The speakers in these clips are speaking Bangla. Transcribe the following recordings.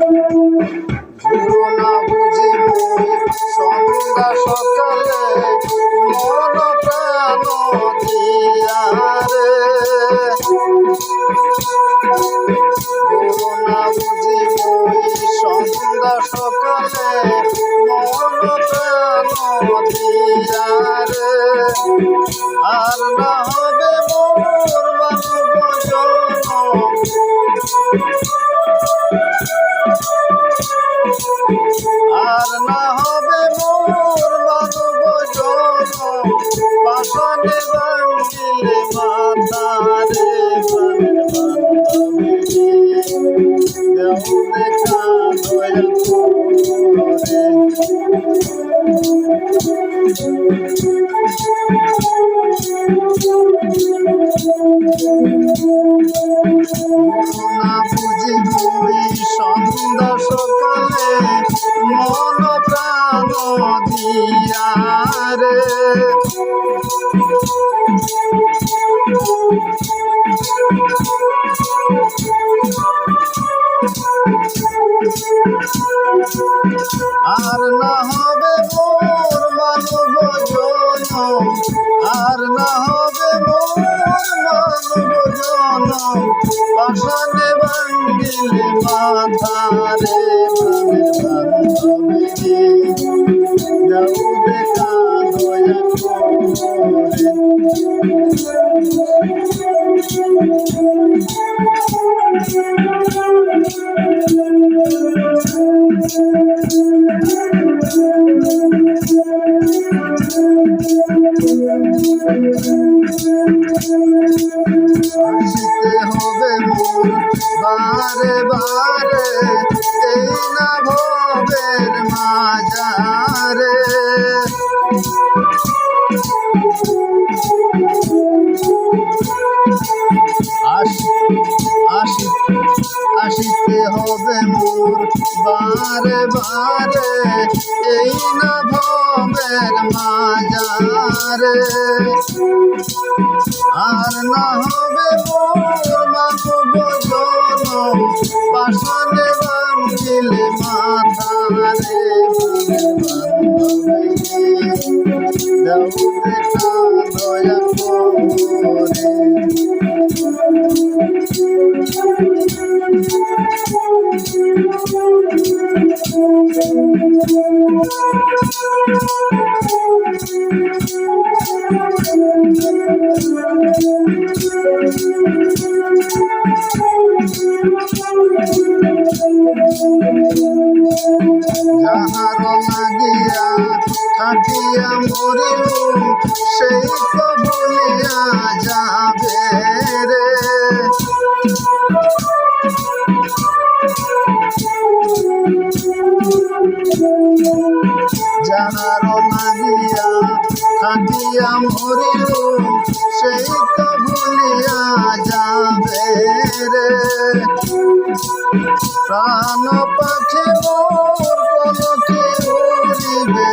গুরু না বুঝি মুই সন্ধ্যা সকালে মন প্রাণ দিয়া রে। গুরু না বুঝি মুই সন্ধ্যা সকালে মন প্রাণ দিয়া রে। আর না হবে মোর মানব জনম, আর না হবে মোর মানব জনম, পাষাণে ভাঙিলে মাথা রে। প্রাণের বান্ধবী দেও দেখা দয়া করে। না বুঝি মুই সন্ধ্যা সকালে মন প্রাণ দিয়া রে। আর না হবে মোর মানব জনম, আর না হবে মোর মানব জনম, পাষাণে ভাঙিলে মাথা রে। প্রাণের বান্ধবী দাও দেখা দয়া করে। আসিতে হবে মোর বারে বারে এই না ভবের মাঝারে। আসিতে হবে মোর বারে বারে এই না ভবের মাঝারে। আর না হবে মোর মানব জনম, পাষাণে ভাঙিলে মাথা রে। প্রাণের বান্ধবী দাও দেখা দয়া করে। যাহার লাগিয়া থাকিয়া মরিল সেই তো ভুলিয়া যাবে রে। যাহার লাগিয়া থাকিয়া মরিল সেই তো ভুলিয়া যাবে রে। প্রাণ পাখি মোর পলকে উড়িবে,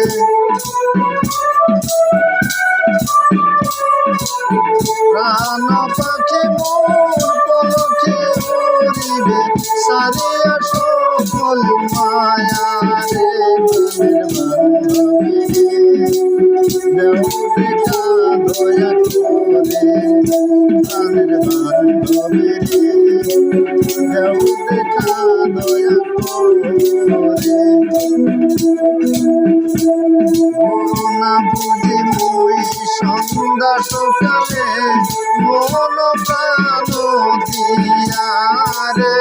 প্রাণ পাখি মোর পলকে উড়িবে, সারিয়া সকল মায়া রে। প্রাণের বান্ধবী দেও দেখা দয়া করে। গুরু না বুঝি মুই সন্ধ্যা সকালে মন প্রাণ দিয়া রে।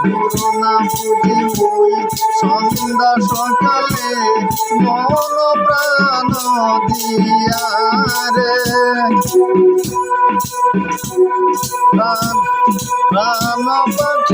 গুরু না বুঝি মুই সন্ধ্যা সকালে মন প্রাণ দিয়া রে। প্রাণ পাখি